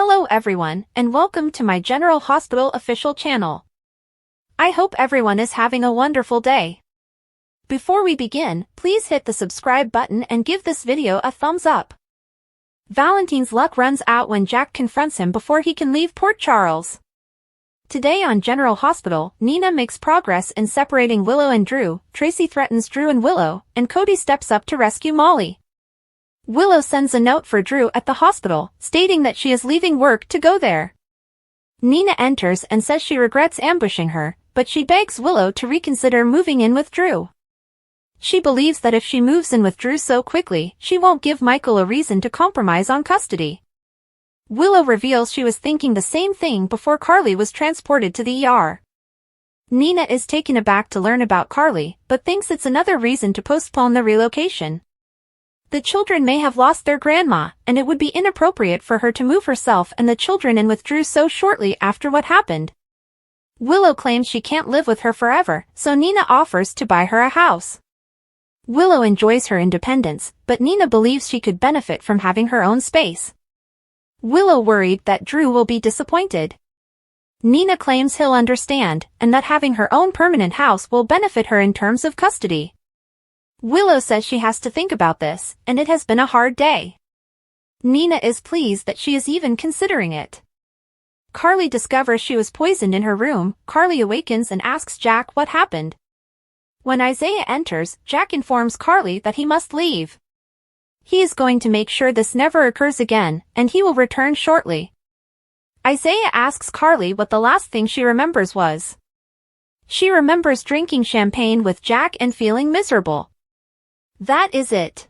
Hello everyone, and welcome to my General Hospital official channel. I hope everyone is having a wonderful day. Before we begin, please hit the subscribe button and give this video a thumbs up. Valentin's luck runs out when Jack confronts him before he can leave Port Charles. Today on General Hospital, Nina makes progress in separating Willow and Drew, Tracy threatens Drew and Willow, and Cody steps up to rescue Molly. Willow sends a note for Drew at the hospital, stating that she is leaving work to go there. Nina enters and says she regrets ambushing her, but she begs Willow to reconsider moving in with Drew. She believes that if she moves in with Drew so quickly, she won't give Michael a reason to compromise on custody. Willow reveals she was thinking the same thing before Carly was transported to the ER. Nina is taken aback to learn about Carly, but thinks it's another reason to postpone the relocation. The children may have lost their grandma, and it would be inappropriate for her to move herself and the children in with Drew so shortly after what happened. Willow claims she can't live with her forever, so Nina offers to buy her a house. Willow enjoys her independence, but Nina believes she could benefit from having her own space. Willow worried that Drew will be disappointed. Nina claims he'll understand, and that having her own permanent house will benefit her in terms of custody. Willow says she has to think about this, and it has been a hard day. Nina is pleased that she is even considering it. Carly discovers she was poisoned in her room. Carly awakens and asks Jack what happened. When Isaiah enters, Jack informs Carly that he must leave. He is going to make sure this never occurs again, and he will return shortly. Isaiah asks Carly what the last thing she remembers was. She remembers drinking champagne with Jack and feeling miserable. That is it.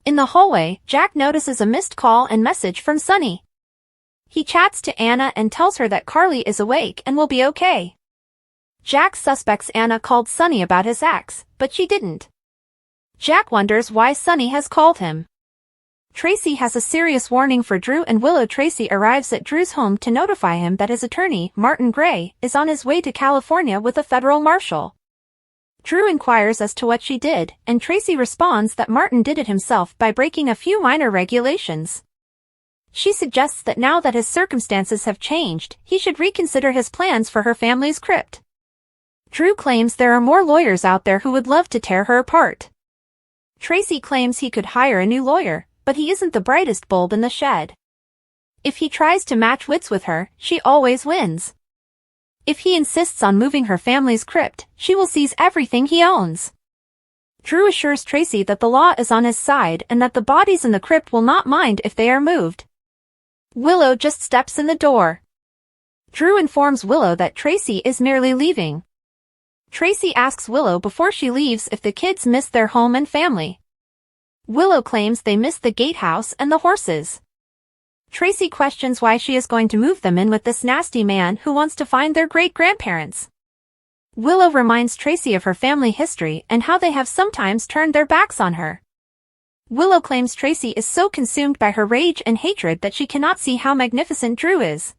In the hallway, Jack notices a missed call and message from Sunny. He chats to Anna and tells her that Carly is awake and will be okay. Jack suspects Anna called Sunny about his ex, but she didn't. Jack wonders why Sunny has called him. Tracy has a serious warning for Drew and Willow. Tracy arrives at Drew's home to notify him that his attorney, Martin Gray, is on his way to California with a federal marshal. Drew inquires as to what she did, and Tracy responds that Martin did it himself by breaking a few minor regulations. She suggests that now that his circumstances have changed, he should reconsider his plans for her family's crypt. Drew claims there are more lawyers out there who would love to tear her apart. Tracy claims he could hire a new lawyer, but he isn't the brightest bulb in the shed. If he tries to match wits with her, she always wins. If he insists on moving her family's crypt, she will seize everything he owns. Drew assures Tracy that the law is on his side and that the bodies in the crypt will not mind if they are moved. Willow just steps in the door. Drew informs Willow that Tracy is merely leaving. Tracy asks Willow before she leaves if the kids miss their home and family. Willow claims they miss the gatehouse and the horses. Tracy questions why she is going to move them in with this nasty man who wants to find their great-grandparents. Willow reminds Tracy of her family history and how they have sometimes turned their backs on her. Willow claims Tracy is so consumed by her rage and hatred that she cannot see how magnificent Drew is.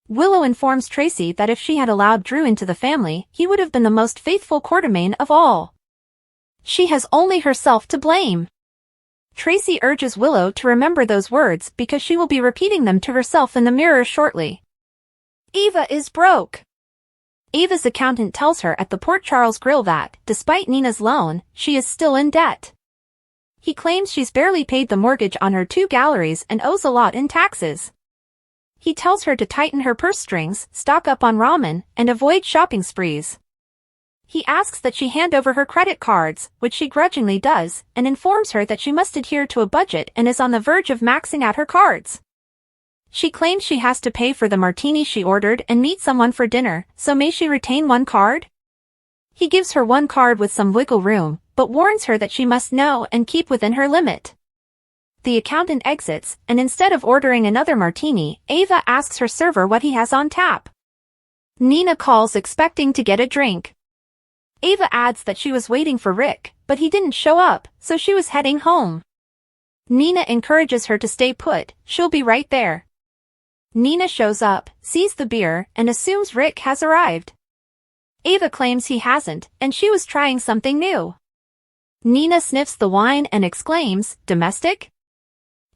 Willow informs Tracy that if she had allowed Drew into the family, he would have been the most faithful quartermain of all. She has only herself to blame. Tracy urges Willow to remember those words because she will be repeating them to herself in the mirror shortly. Eva is broke. Eva's accountant tells her at the Port Charles Grill that, despite Nina's loan, she is still in debt. He claims she's barely paid the mortgage on her 2 galleries and owes a lot in taxes. He tells her to tighten her purse strings, stock up on ramen, and avoid shopping sprees. He asks that she hand over her credit cards, which she grudgingly does, and informs her that she must adhere to a budget and is on the verge of maxing out her cards. She claims she has to pay for the martini she ordered and meet someone for dinner, so may she retain 1 card? He gives her 1 card with some wiggle room, but warns her that she must know and keep within her limit. The accountant exits, and instead of ordering another martini, Ava asks her server what he has on tap. Nina calls expecting to get a drink. Ava adds that she was waiting for Rick, but he didn't show up, so she was heading home. Nina encourages her to stay put, she'll be right there. Nina shows up, sees the beer, and assumes Rick has arrived. Ava claims he hasn't, and she was trying something new. Nina sniffs the wine and exclaims, "Domestic?"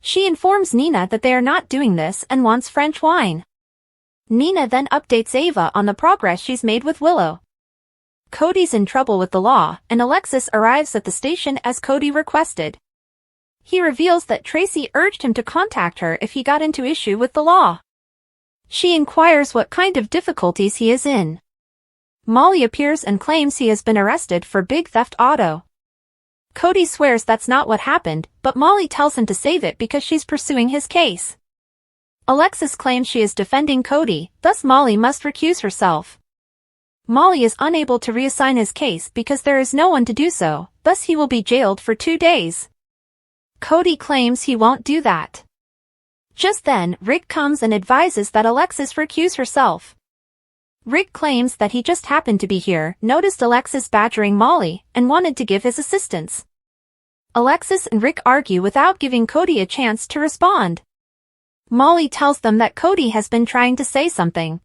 She informs Nina that they are not doing this and wants French wine. Nina then updates Ava on the progress she's made with Willow. Cody's in trouble with the law, and Alexis arrives at the station as Cody requested. He reveals that Tracy urged him to contact her if he got into issue with the law. She inquires what kind of difficulties he is in. Molly appears and claims he has been arrested for big theft auto. Cody swears that's not what happened, but Molly tells him to save it because she's pursuing his case. Alexis claims she is defending Cody, thus Molly must recuse herself. Molly is unable to reassign his case because there is no one to do so, thus he will be jailed for 2 days. Cody claims he won't do that. Just then, Rick comes and advises that Alexis recuse herself. Rick claims that he just happened to be here, noticed Alexis badgering Molly, and wanted to give his assistance. Alexis and Rick argue without giving Cody a chance to respond. Molly tells them that Cody has been trying to say something.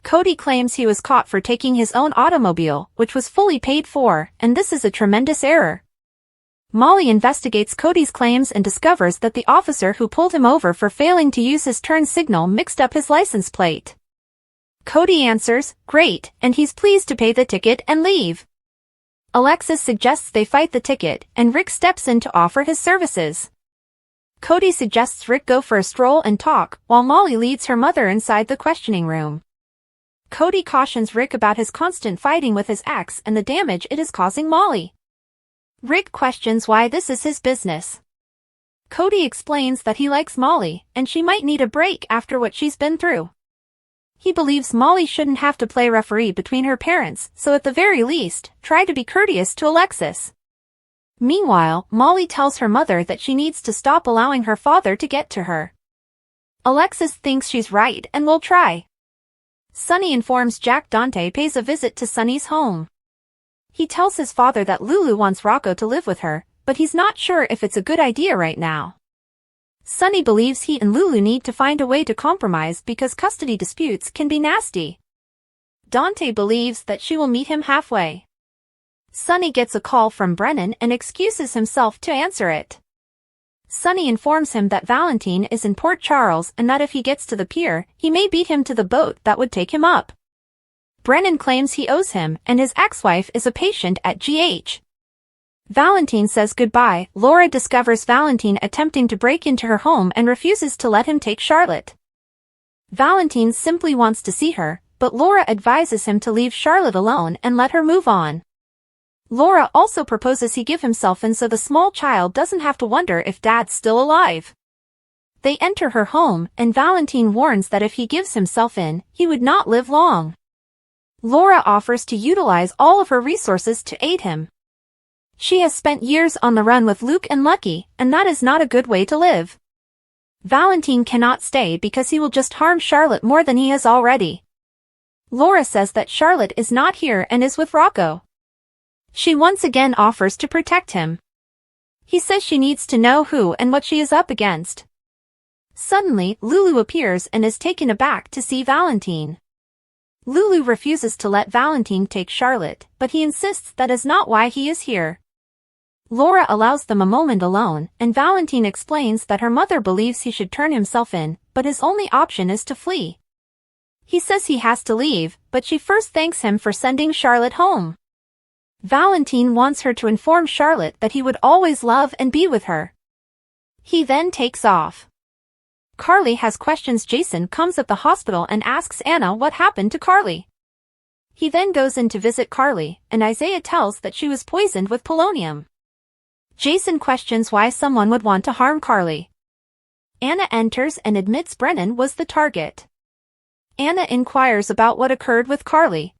Cody claims he was caught for taking his own automobile, which was fully paid for, and this is a tremendous error. Molly investigates Cody's claims and discovers that the officer who pulled him over for failing to use his turn signal mixed up his license plate. Cody answers, "Great," and he's pleased to pay the ticket and leave. Alexis suggests they fight the ticket, and Rick steps in to offer his services. Cody suggests Rick go for a stroll and talk, while Molly leads her mother inside the questioning room. Cody cautions Rick about his constant fighting with his ex and the damage it is causing Molly. Rick questions why this is his business. Cody explains that he likes Molly, and she might need a break after what she's been through. He believes Molly shouldn't have to play referee between her parents, so at the very least, try to be courteous to Alexis. Meanwhile, Molly tells her mother that she needs to stop allowing her father to get to her. Alexis thinks she's right and will try. Sonny informs Jack Dante pays a visit to Sonny's home. He tells his father that Lulu wants Rocco to live with her, but he's not sure if it's a good idea right now. Sonny believes he and Lulu need to find a way to compromise because custody disputes can be nasty. Dante believes that she will meet him halfway. Sonny gets a call from Brennan and excuses himself to answer it. Sonny informs him that Valentin is in Port Charles and that if he gets to the pier, he may beat him to the boat that would take him up. Brennan claims he owes him, and his ex-wife is a patient at GH. Valentin says goodbye. Laura discovers Valentin attempting to break into her home and refuses to let him take Charlotte. Valentin simply wants to see her, but Laura advises him to leave Charlotte alone and let her move on. Laura also proposes he give himself in so the small child doesn't have to wonder if dad's still alive. They enter her home, and Valentin warns that if he gives himself in, he would not live long. Laura offers to utilize all of her resources to aid him. She has spent years on the run with Luke and Lucky, and that is not a good way to live. Valentin cannot stay because he will just harm Charlotte more than he has already. Laura says that Charlotte is not here and is with Rocco. She once again offers to protect him. He says she needs to know who and what she is up against. Suddenly, Lulu appears and is taken aback to see Valentin. Lulu refuses to let Valentin take Charlotte, but he insists that is not why he is here. Laura allows them a moment alone, and Valentin explains that her mother believes he should turn himself in, but his only option is to flee. He says he has to leave, but she first thanks him for sending Charlotte home. Valentin wants her to inform Charlotte that he would always love and be with her. He then takes off. Carly has questions. Jason comes at the hospital and asks Anna what happened to Carly. He then goes in to visit Carly, and Isaiah tells that she was poisoned with polonium. Jason questions why someone would want to harm Carly. Anna enters and admits Brennan was the target. Anna inquires about what occurred with Carly.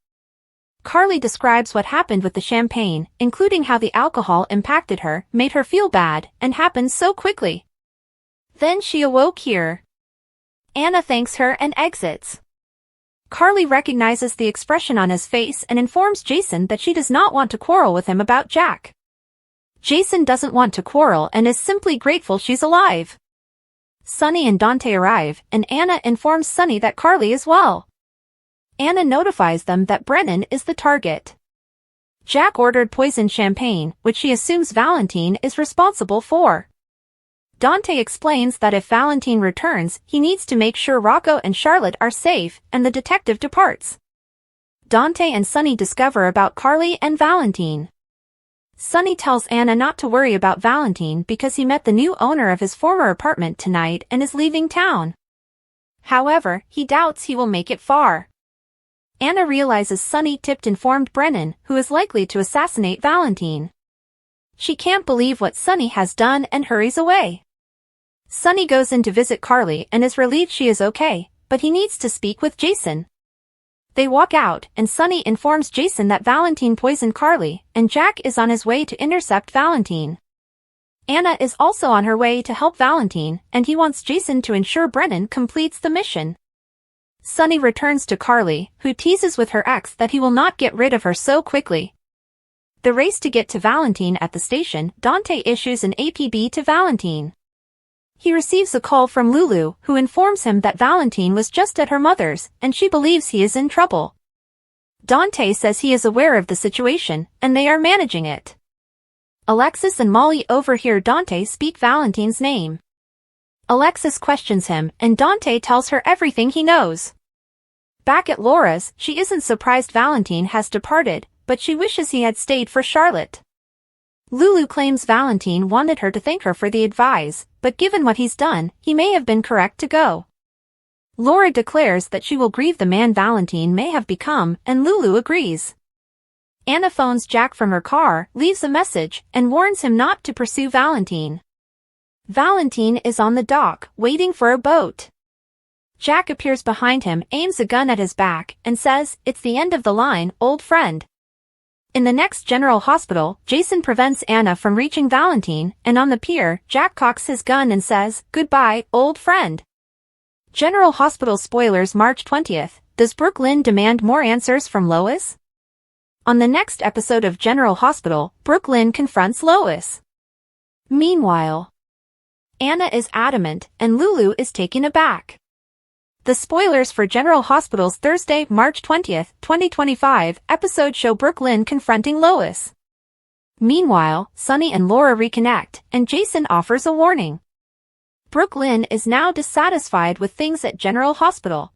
Carly describes what happened with the champagne, including how the alcohol impacted her, made her feel bad, and happened so quickly. Then she awoke here. Anna thanks her and exits. Carly recognizes the expression on his face and informs Jason that she does not want to quarrel with him about Jack. Jason doesn't want to quarrel and is simply grateful she's alive. Sonny and Dante arrive, and Anna informs Sonny that Carly is well. Anna notifies them that Brennan is the target. Jack ordered poisoned champagne, which she assumes Valentin is responsible for. Dante explains that if Valentin returns, he needs to make sure Rocco and Charlotte are safe, and the detective departs. Dante and Sunny discover about Carly and Valentin. Sunny tells Anna not to worry about Valentin because he met the new owner of his former apartment tonight and is leaving town. However, he doubts he will make it far. Anna realizes Sunny tipped informed Brennan, who is likely to assassinate Valentin. She can't believe what Sunny has done and hurries away. Sunny goes in to visit Carly and is relieved she is okay, but he needs to speak with Jason. They walk out, and Sunny informs Jason that Valentin poisoned Carly, and Jack is on his way to intercept Valentin. Anna is also on her way to help Valentin, and he wants Jason to ensure Brennan completes the mission. Sunny returns to Carly, who teases with her ex that he will not get rid of her so quickly. The race to get to Valentin at the station, Dante issues an APB to Valentin. He receives a call from Lulu, who informs him that Valentin was just at her mother's, and she believes he is in trouble. Dante says he is aware of the situation, and they are managing it. Alexis and Molly overhear Dante speak Valentin's name. Alexis questions him, and Dante tells her everything he knows. Back at Laura's, she isn't surprised Valentin has departed, but she wishes he had stayed for Charlotte. Lulu claims Valentin wanted her to thank her for the advice, but given what he's done, he may have been correct to go. Laura declares that she will grieve the man Valentin may have become, and Lulu agrees. Anna phones Jack from her car, leaves a message, and warns him not to pursue Valentin. Valentin is on the dock, waiting for a boat. Jack appears behind him, aims a gun at his back, and says, "It's the end of the line, old friend." In the next General Hospital, Jason prevents Anna from reaching Valentin, and on the pier, Jack cocks his gun and says, "Goodbye, old friend." General Hospital spoilers March 20th, does Brooke Lynn demand more answers from Lois? On the next episode of General Hospital, Brooke Lynn confronts Lois. Meanwhile, Anna is adamant, and Lulu is taken aback. The spoilers for General Hospital's Thursday, March 20th, 2025, episode show Brooke Lynn confronting Lois. Meanwhile, Sunny and Laura reconnect, and Jason offers a warning. Brooke Lynn is now dissatisfied with things at General Hospital.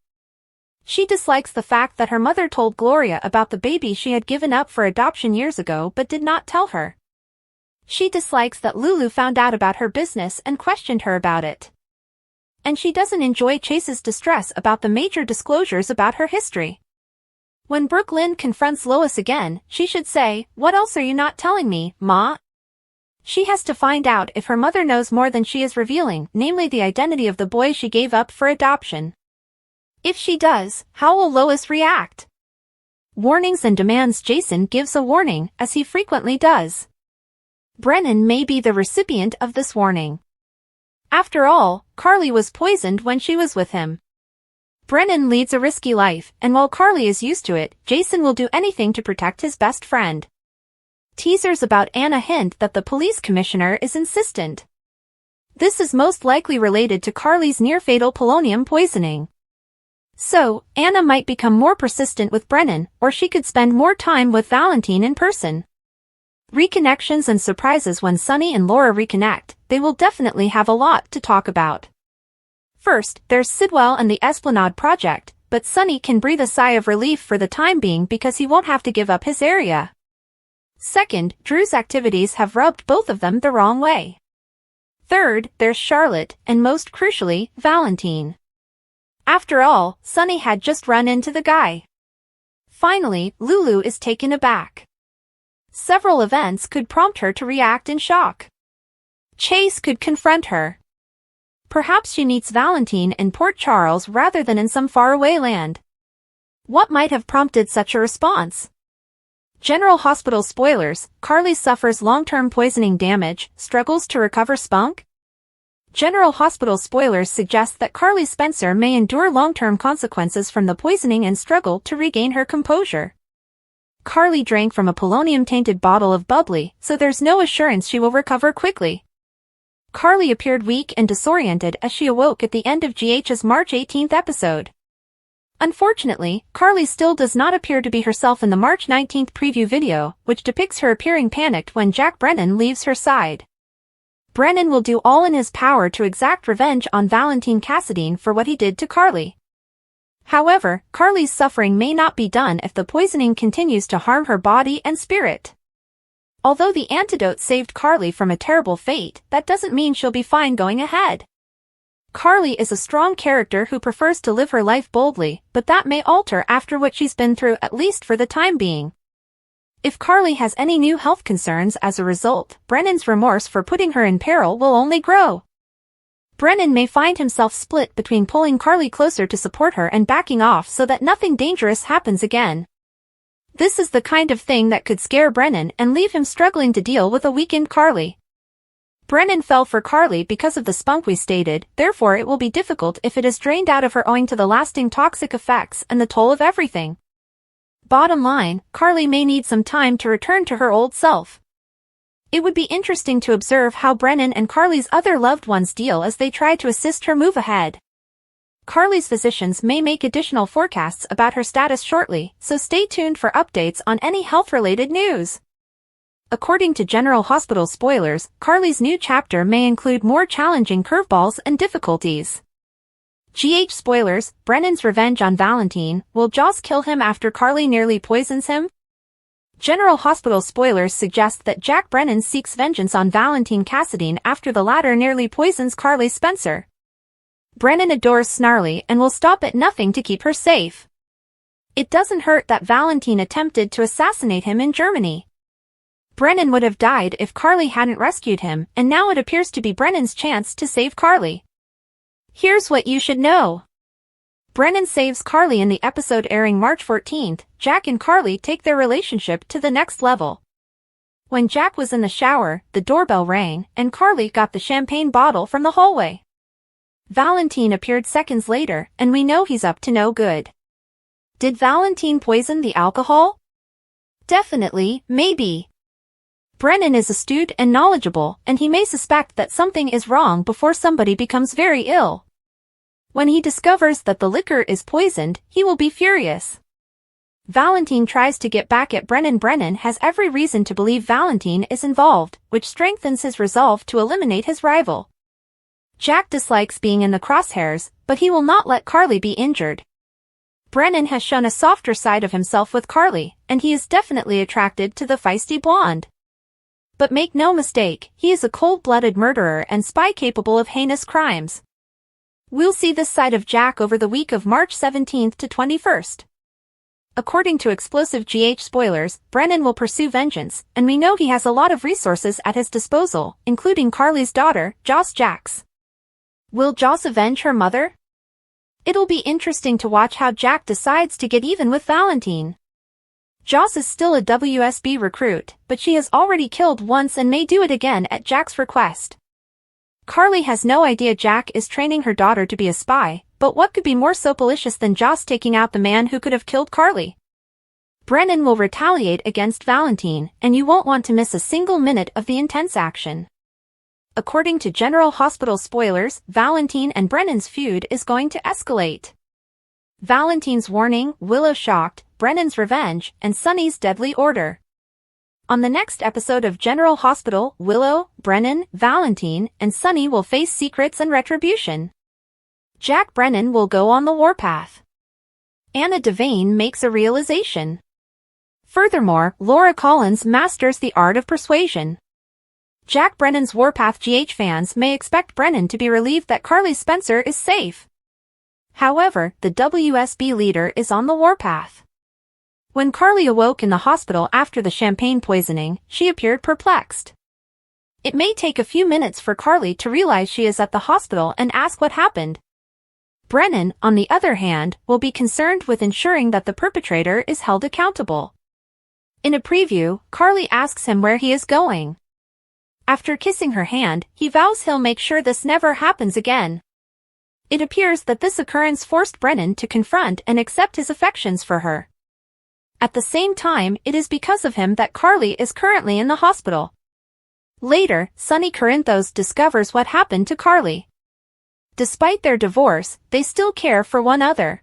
She dislikes the fact that her mother told Gloria about the baby she had given up for adoption years ago but did not tell her. She dislikes that Lulu found out about her business and questioned her about it. And she doesn't enjoy Chase's distress about the major disclosures about her history. When Brooke Lynn confronts Lois again, she should say, "What else are you not telling me, Ma?" She has to find out if her mother knows more than she is revealing, namely the identity of the boy she gave up for adoption. If she does, how will Lois react? Warnings and demands. Jason gives a warning, as he frequently does. Brennan may be the recipient of this warning. After all, Carly was poisoned when she was with him. Brennan leads a risky life, and while Carly is used to it, Jason will do anything to protect his best friend. Teasers about Anna hint that the police commissioner is insistent. This is most likely related to Carly's near-fatal polonium poisoning. So, Anna might become more persistent with Brennan, or she could spend more time with Valentin in person. Reconnections and surprises. When Sunny and Laura reconnect, they will definitely have a lot to talk about. First, there's Sidwell and the Esplanade project, but Sunny can breathe a sigh of relief for the time being because he won't have to give up his area. Second, Drew's activities have rubbed both of them the wrong way. Third, there's Charlotte, and most crucially, Valentin. After all, Sunny had just run into the guy. Finally, Lulu is taken aback. Several events could prompt her to react in shock. Chase could confront her. Perhaps she meets Valentin in Port Charles rather than in some faraway land. What might have prompted such a response? General Hospital spoilers. Carly suffers long-term poisoning damage, struggles to recover spunk? General Hospital spoilers suggest that Carly Spencer may endure long-term consequences from the poisoning and struggle to regain her composure. Carly drank from a polonium-tainted bottle of bubbly, so there's no assurance she will recover quickly. Carly appeared weak and disoriented as she awoke at the end of GH's March 18th episode. Unfortunately, Carly still does not appear to be herself in the March 19th preview video, which depicts her appearing panicked when Jack Brennan leaves her side. Brennan will do all in his power to exact revenge on Valentin Cassadine for what he did to Carly. However, Carly's suffering may not be done if the poisoning continues to harm her body and spirit. Although the antidote saved Carly from a terrible fate, that doesn't mean she'll be fine going ahead. Carly is a strong character who prefers to live her life boldly, but that may alter after what she's been through, at least for the time being. If Carly has any new health concerns as a result, Brennan's remorse for putting her in peril will only grow. Brennan may find himself split between pulling Carly closer to support her and backing off so that nothing dangerous happens again. This is the kind of thing that could scare Brennan and leave him struggling to deal with a weakened Carly. Brennan fell for Carly because of the spunk we stated, therefore it will be difficult if it is drained out of her owing to the lasting toxic effects and the toll of everything. Bottom line, Carly may need some time to return to her old self. It would be interesting to observe how Brennan and Carly's other loved ones deal as they try to assist her move ahead. Carly's physicians may make additional forecasts about her status shortly, so stay tuned for updates on any health-related news. According to General Hospital spoilers, Carly's new chapter may include more challenging curveballs and difficulties. GH spoilers, Brennan's revenge on Valentin, will Joss kill him after Carly nearly poisons him? General Hospital spoilers suggest that Jack Brennan seeks vengeance on Valentin Cassadine after the latter nearly poisons Carly Spencer. Brennan adores Snarly and will stop at nothing to keep her safe. It doesn't hurt that Valentin attempted to assassinate him in Germany. Brennan would have died if Carly hadn't rescued him, and now it appears to be Brennan's chance to save Carly. Here's what you should know. Brennan saves Carly in the episode airing March 14th. Jack and Carly take their relationship to the next level. When Jack was in the shower, the doorbell rang, and Carly got the champagne bottle from the hallway. Valentin appeared seconds later, and we know he's up to no good. Did Valentin poison the alcohol? Definitely, maybe. Brennan is astute and knowledgeable, and he may suspect that something is wrong before somebody becomes very ill. When he discovers that the liquor is poisoned, he will be furious. Valentin tries to get back at Brennan. Brennan has every reason to believe Valentin is involved, which strengthens his resolve to eliminate his rival. Jack dislikes being in the crosshairs, but he will not let Carly be injured. Brennan has shown a softer side of himself with Carly, and he is definitely attracted to the feisty blonde. But make no mistake, he is a cold-blooded murderer and spy capable of heinous crimes. We'll see this side of Jack over the week of March 17th to 21st. According to explosive GH spoilers, Brennan will pursue vengeance, and we know he has a lot of resources at his disposal, including Carly's daughter, Joss Jax. Will Joss avenge her mother? It'll be interesting to watch how Jack decides to get even with Valentin. Joss is still a WSB recruit, but she has already killed once and may do it again at Jack's request. Carly has no idea Jack is training her daughter to be a spy, but what could be more soapalicious than Joss taking out the man who could have killed Carly? Brennan will retaliate against Valentin, and you won't want to miss a single minute of the intense action. According to General Hospital spoilers, Valentin and Brennan's feud is going to escalate. Valentin's warning, Willow shocked, Brennan's revenge, and Sonny's deadly order. On the next episode of General Hospital, Willow, Brennan, Valentin, and Sonny will face secrets and retribution. Jack Brennan will go on the warpath. Anna Devane makes a realization. Furthermore, Laura Collins masters the art of persuasion. Jack Brennan's warpath. GH fans may expect Brennan to be relieved that Carly Spencer is safe. However, the WSB leader is on the warpath. When Carly awoke in the hospital after the champagne poisoning, she appeared perplexed. It may take a few minutes for Carly to realize she is at the hospital and ask what happened. Brennan, on the other hand, will be concerned with ensuring that the perpetrator is held accountable. In a preview, Carly asks him where he is going. After kissing her hand, he vows he'll make sure this never happens again. It appears that this occurrence forced Brennan to confront and accept his affections for her. At the same time, it is because of him that Carly is currently in the hospital. Later, Sonny Corinthos discovers what happened to Carly. Despite their divorce, they still care for one another.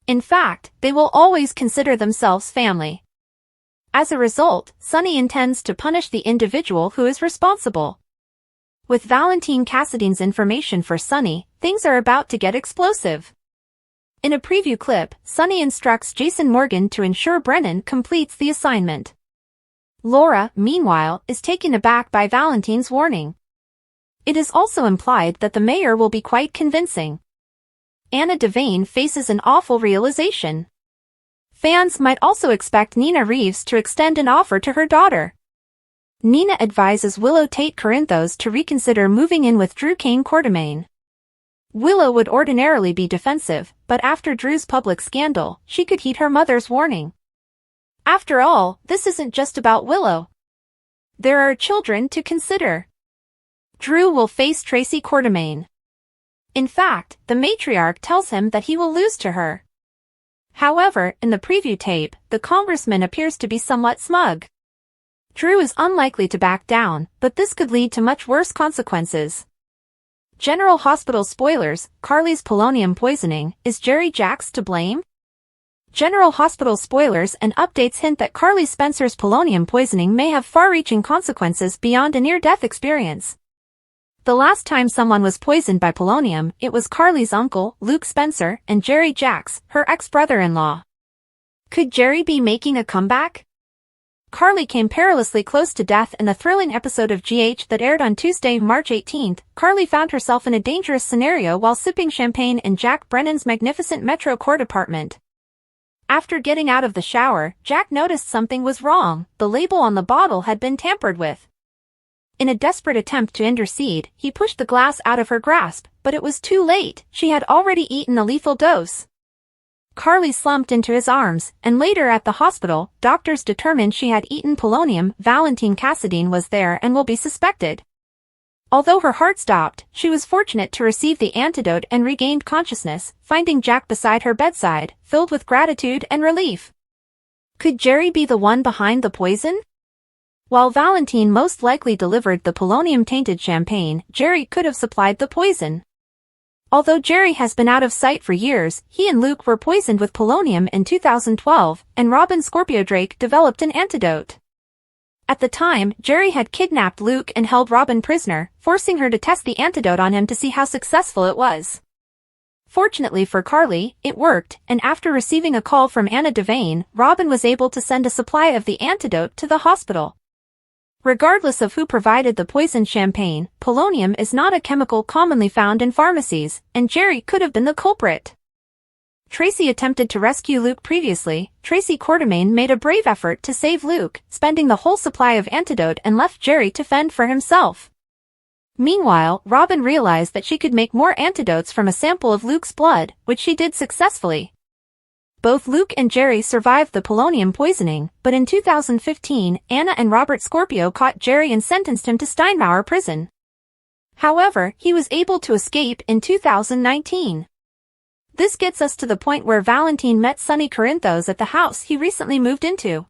In fact, they will always consider themselves family. As a result, Sonny intends to punish the individual who is responsible. With Valentin Cassidy's information for Sunny, things are about to get explosive. In a preview clip, Sunny instructs Jason Morgan to ensure Brennan completes the assignment. Laura, meanwhile, is taken aback by Valentin's warning. It is also implied that the mayor will be quite convincing. Anna Devane faces an awful realization. Fans might also expect Nina Reeves to extend an offer to her daughter. Nina advises Willow Tate Corinthos to reconsider moving in with Drew Kane Quartermaine. Willow would ordinarily be defensive, but after Drew's public scandal, she could heed her mother's warning. After all, this isn't just about Willow. There are children to consider. Drew will face Tracy Quartermaine. In fact, the matriarch tells him that he will lose to her. However, in the preview tape, the congressman appears to be somewhat smug. Drew is unlikely to back down, but this could lead to much worse consequences. General Hospital spoilers, Carly's polonium poisoning, is Jerry Jacks to blame? General Hospital spoilers and updates hint that Carly Spencer's polonium poisoning may have far-reaching consequences beyond a near-death experience. The last time someone was poisoned by polonium, it was Carly's uncle, Luke Spencer, and Jerry Jacks, her ex-brother-in-law. Could Jerry be making a comeback? Carly came perilously close to death in the thrilling episode of GH that aired on Tuesday, March 18. Carly found herself in a dangerous scenario while sipping champagne in Jack Brennan's magnificent Metro Court apartment. After getting out of the shower, Jack noticed something was wrong. The label on the bottle had been tampered with. In a desperate attempt to intercede, he pushed the glass out of her grasp, but it was too late. She had already eaten a lethal dose. Carly slumped into his arms, and later at the hospital, doctors determined she had eaten polonium. Valentin Cassidy was there and will be suspected. Although her heart stopped, she was fortunate to receive the antidote and regained consciousness, finding Jack beside her bedside, filled with gratitude and relief. Could Jerry be the one behind the poison? While Valentin most likely delivered the polonium-tainted champagne, Jerry could have supplied the poison. Although Jerry has been out of sight for years, he and Luke were poisoned with polonium in 2012, and Robin Scorpio Drake developed an antidote. At the time, Jerry had kidnapped Luke and held Robin prisoner, forcing her to test the antidote on him to see how successful it was. Fortunately for Carly, it worked, and after receiving a call from Anna Devane, Robin was able to send a supply of the antidote to the hospital. Regardless of who provided the poisoned champagne, polonium is not a chemical commonly found in pharmacies, and Jerry could have been the culprit. Tracy attempted to rescue Luke previously. Tracy Quartermaine made a brave effort to save Luke, spending the whole supply of antidote and left Jerry to fend for himself. Meanwhile, Robin realized that she could make more antidotes from a sample of Luke's blood, which she did successfully. Both Luke and Jerry survived the polonium poisoning, but in 2015, Anna and Robert Scorpio caught Jerry and sentenced him to Steinmauer prison. However, he was able to escape in 2019. This gets us to the point where Valentin met Sunny Corinthos at the house he recently moved into.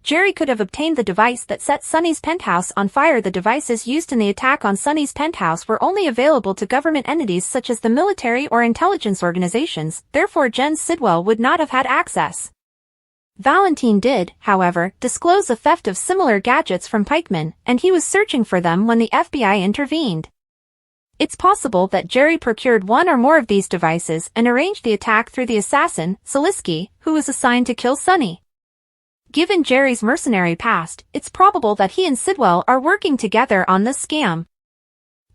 Jerry could have obtained the device that set Sunny's penthouse on fire. The devices used in the attack on Sunny's penthouse were only available to government entities such as the military or intelligence organizations, therefore Jen Sidwell would not have had access. Valentin did, however, disclose a theft of similar gadgets from Pikeman, and he was searching for them when the FBI intervened. It's possible that Jerry procured one or more of these devices and arranged the attack through the assassin, Salisky, who was assigned to kill Sunny. Given Jerry's mercenary past, it's probable that he and Sidwell are working together on this scam.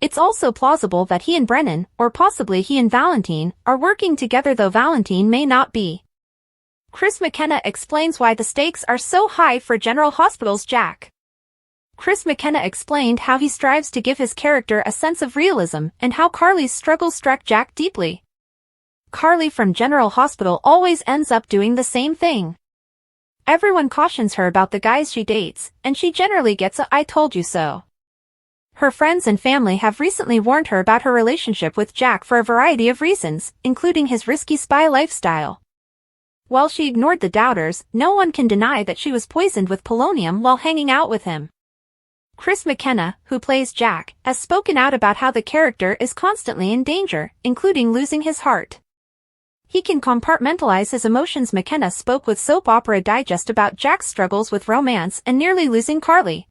It's also plausible that he and Brennan, or possibly he and Valentin, are working together, though Valentin may not be. Chris McKenna explains why the stakes are so high for General Hospital's Jack. Chris McKenna explained how he strives to give his character a sense of realism and how Carly's struggles struck Jack deeply. Carly from General Hospital always ends up doing the same thing. Everyone cautions her about the guys she dates, and she generally gets a "I told you so." Her friends and family have recently warned her about her relationship with Jack for a variety of reasons, including his risky spy lifestyle. While she ignored the doubters, no one can deny that she was poisoned with polonium while hanging out with him. Chris McKenna, who plays Jack, has spoken out about how the character is constantly in danger, including losing his heart. He can compartmentalize his emotions. McKenna spoke with Soap Opera Digest about Jack's struggles with romance and nearly losing Carly.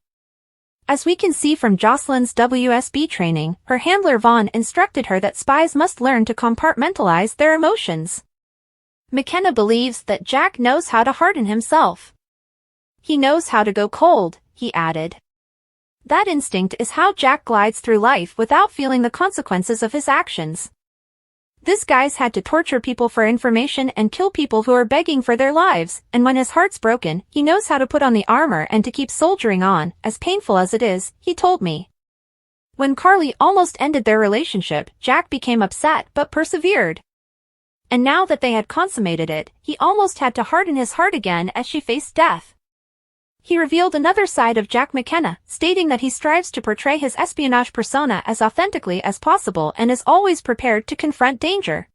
As we can see from Jocelyn's WSB training, her handler Vaughn instructed her that spies must learn to compartmentalize their emotions. McKenna believes that Jack knows how to harden himself. He knows how to go cold, he added. That instinct is how Jack glides through life without feeling the consequences of his actions. This guy's had to torture people for information and kill people who are begging for their lives, and when his heart's broken, he knows how to put on the armor and to keep soldiering on, as painful as it is, he told me. When Carly almost ended their relationship, Jack became upset but persevered. And now that they had consummated it, he almost had to harden his heart again as she faced death. He revealed another side of Jack McKenna, stating that he strives to portray his espionage persona as authentically as possible and is always prepared to confront danger.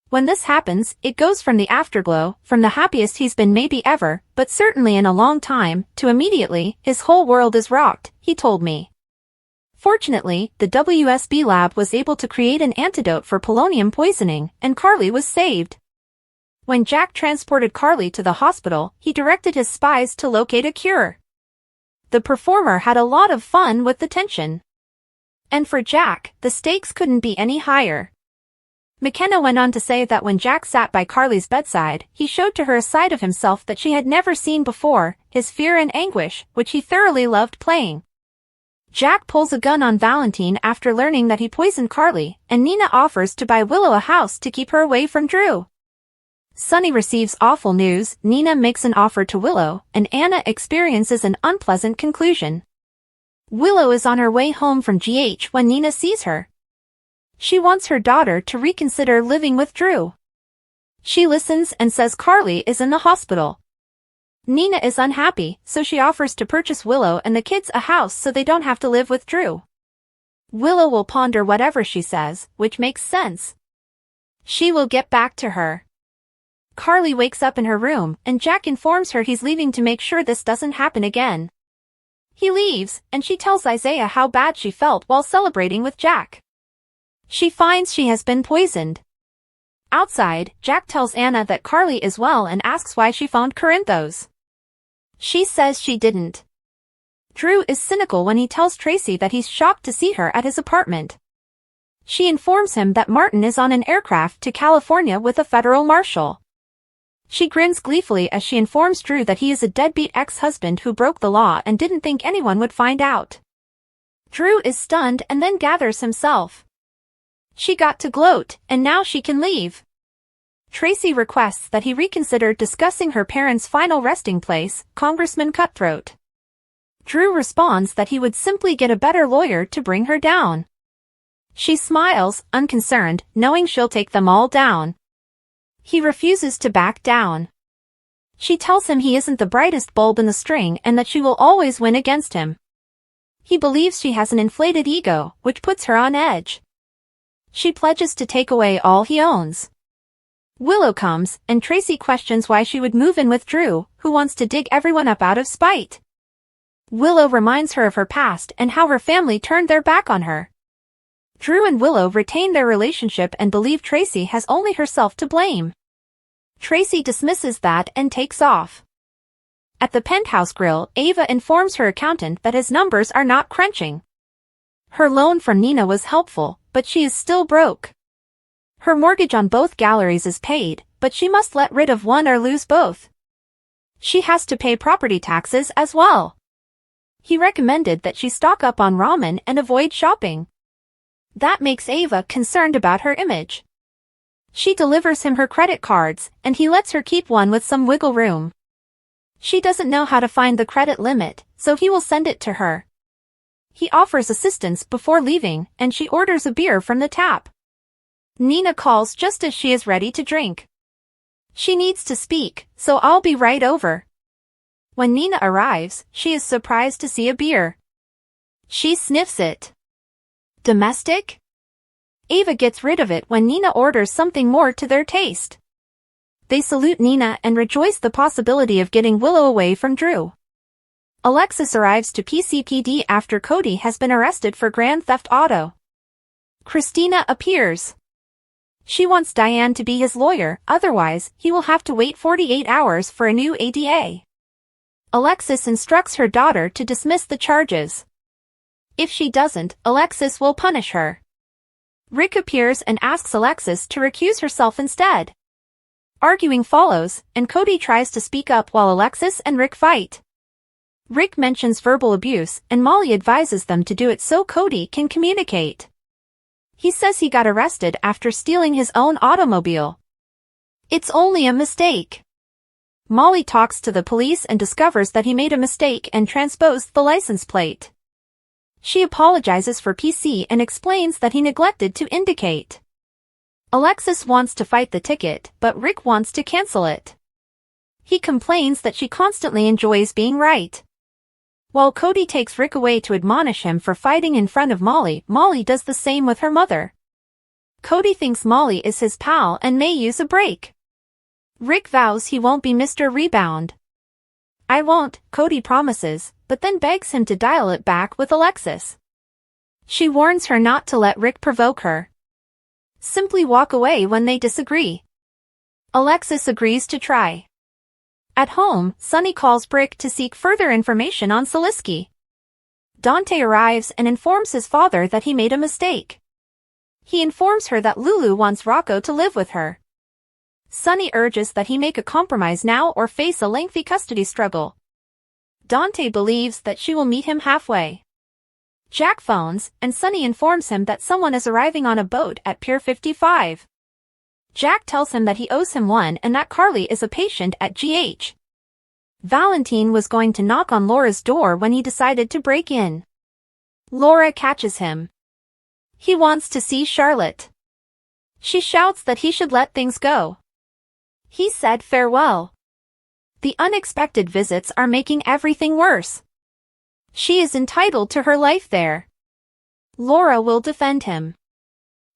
When this happens, it goes from the afterglow, from the happiest he's been maybe ever, but certainly in a long time, to immediately, his whole world is rocked, he told me. Fortunately, the WSB lab was able to create an antidote for polonium poisoning, and Carly was saved. When Jack transported Carly to the hospital, he directed his spies to locate a cure. The performer had a lot of fun with the tension. And for Jack, the stakes couldn't be any higher. McKenna went on to say that when Jack sat by Carly's bedside, he showed to her a side of himself that she had never seen before, his fear and anguish, which he thoroughly loved playing. Jack pulls a gun on Valentin after learning that he poisoned Carly, and Nina offers to buy Willow a house to keep her away from Drew. Sunny receives awful news, Nina makes an offer to Willow, and Anna experiences an unpleasant conclusion. Willow is on her way home from GH when Nina sees her. She wants her daughter to reconsider living with Drew. She listens and says Carly is in the hospital. Nina is unhappy, so she offers to purchase Willow and the kids a house so they don't have to live with Drew. Willow will ponder whatever she says, which makes sense. She will get back to her. Carly wakes up in her room, and Jack informs her he's leaving to make sure this doesn't happen again. He leaves, and she tells Isaiah how bad she felt while celebrating with Jack. She finds she has been poisoned. Outside, Jack tells Anna that Carly is well and asks why she phoned Corinthos. She says she didn't. Drew is cynical when he tells Tracy that he's shocked to see her at his apartment. She informs him that Martin is on an aircraft to California with a federal marshal. She grins gleefully as she informs Drew that he is a deadbeat ex-husband who broke the law and didn't think anyone would find out. Drew is stunned and then gathers himself. She got to gloat, and now she can leave. Tracy requests that he reconsider discussing her parents' final resting place, Congressman Cutthroat. Drew responds that he would simply get a better lawyer to bring her down. She smiles, unconcerned, knowing she'll take them all down. He refuses to back down. She tells him he isn't the brightest bulb in the string and that she will always win against him. He believes she has an inflated ego, which puts her on edge. She pledges to take away all he owns. Willow comes, and Tracy questions why she would move in with Drew, who wants to dig everyone up out of spite. Willow reminds her of her past and how her family turned their back on her. Drew and Willow retain their relationship and believe Tracy has only herself to blame. Tracy dismisses that and takes off. At the penthouse grill, Ava informs her accountant that his numbers are not crunching. Her loan from Nina was helpful, but she is still broke. Her mortgage on both galleries is paid, but she must let rid of one or lose both. She has to pay property taxes as well. He recommended that she stock up on ramen and avoid shopping. That makes Ava concerned about her image. She delivers him her credit cards, and he lets her keep one with some wiggle room. She doesn't know how to find the credit limit, so he will send it to her. He offers assistance before leaving, and she orders a beer from the tap. Nina calls just as she is ready to drink. She needs to speak, so I'll be right over. When Nina arrives, she is surprised to see a beer. She sniffs it. Domestic? Ava gets rid of it when Nina orders something more to their taste. They salute Nina and rejoice the possibility of getting Willow away from Drew. Alexis arrives to PCPD after Cody has been arrested for Grand Theft Auto. Christina appears. She wants Diane to be his lawyer, otherwise, he will have to wait 48 hours for a new ADA. Alexis instructs her daughter to dismiss the charges. If she doesn't, Alexis will punish her. Rick appears and asks Alexis to recuse herself instead. Arguing follows, and Cody tries to speak up while Alexis and Rick fight. Rick mentions verbal abuse, and Molly advises them to do it so Cody can communicate. He says he got arrested after stealing his own automobile. It's only a mistake. Molly talks to the police and discovers that he made a mistake and transposed the license plate. She apologizes for PC and explains that he neglected to indicate. Alexis wants to fight the ticket, but Rick wants to cancel it. He complains that she constantly enjoys being right. While Cody takes Rick away to admonish him for fighting in front of Molly, Molly does the same with her mother. Cody thinks Molly is his pal and may use a break. Rick vows he won't be Mr. Rebound. I won't, Cody promises, but then begs him to dial it back with Alexis. She warns her not to let Rick provoke her. Simply walk away when they disagree. Alexis agrees to try. At home, Sunny calls Brick to seek further information on Salisky. Dante arrives and informs his father that he made a mistake. He informs her that Lulu wants Rocco to live with her. Sunny urges that he make a compromise now or face a lengthy custody struggle. Dante believes that she will meet him halfway. Jack phones, and Sunny informs him that someone is arriving on a boat at Pier 55. Jack tells him that he owes him one and that Carly is a patient at GH. Valentin was going to knock on Laura's door when he decided to break in. Laura catches him. He wants to see Charlotte. She shouts that he should let things go. He said farewell. The unexpected visits are making everything worse. She is entitled to her life there. Laura will defend him.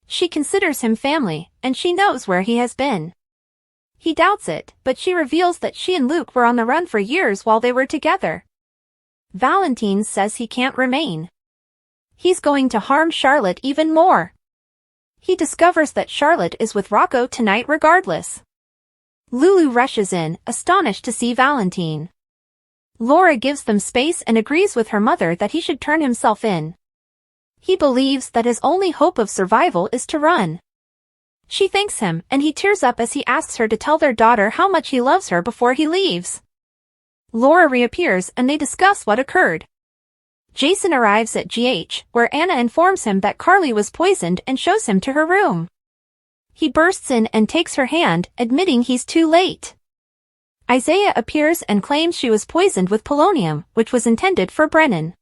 She considers him family, and she knows where he has been. He doubts it, but she reveals that she and Luke were on the run for years while they were together. Valentin says he can't remain. He's going to harm Charlotte even more. He discovers that Charlotte is with Rocco tonight regardless. Lulu rushes in, astonished to see Valentin. Laura gives them space and agrees with her mother that he should turn himself in. He believes that his only hope of survival is to run. She thanks him, and he tears up as he asks her to tell their daughter how much he loves her before he leaves. Laura reappears and they discuss what occurred. Jason arrives at GH, where Anna informs him that Carly was poisoned and shows him to her room. He bursts in and takes her hand, admitting he's too late. Isaiah appears and claims she was poisoned with polonium, which was intended for Brennan.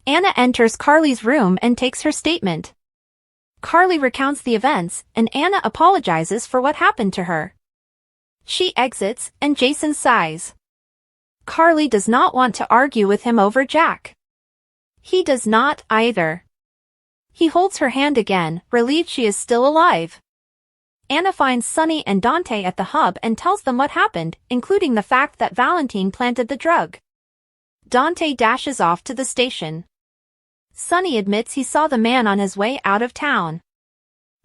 Anna enters Carly's room and takes her statement. Carly recounts the events, and Anna apologizes for what happened to her. She exits, and Jason sighs. Carly does not want to argue with him over Jack. He does not either. He holds her hand again, relieved she is still alive. Anna finds Sunny and Dante at the hub and tells them what happened, including the fact that Valentin planted the drug. Dante dashes off to the station. Sunny admits he saw the man on his way out of town.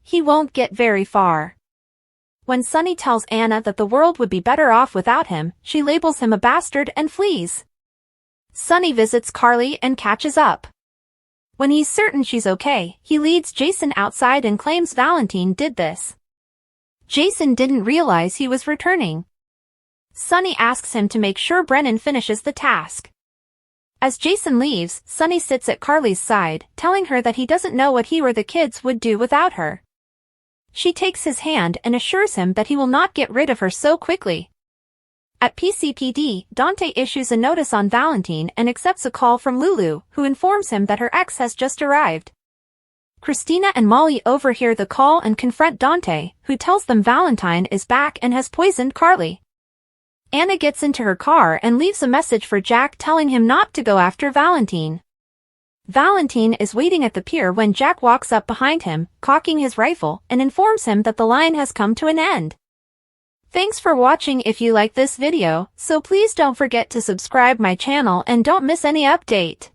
He won't get very far. When Sunny tells Anna that the world would be better off without him, she labels him a bastard and flees. Sunny visits Carly and catches up. When he's certain she's okay, he leads Jason outside and claims Valentin did this. Jason didn't realize he was returning. Sunny asks him to make sure Brennan finishes the task. As Jason leaves, Sunny sits at Carly's side, telling her that he doesn't know what he or the kids would do without her. She takes his hand and assures him that he will not get rid of her so quickly. At PCPD, Dante issues a notice on Valentin and accepts a call from Lulu, who informs him that her ex has just arrived. Christina and Molly overhear the call and confront Dante, who tells them Valentin is back and has poisoned Carly. Anna gets into her car and leaves a message for Jack telling him not to go after Valentin. Valentin is waiting at the pier when Jack walks up behind him, cocking his rifle, and informs him that the line has come to an end. Thanks for watching. If you like this video, so please don't forget to subscribe my channel and don't miss any update.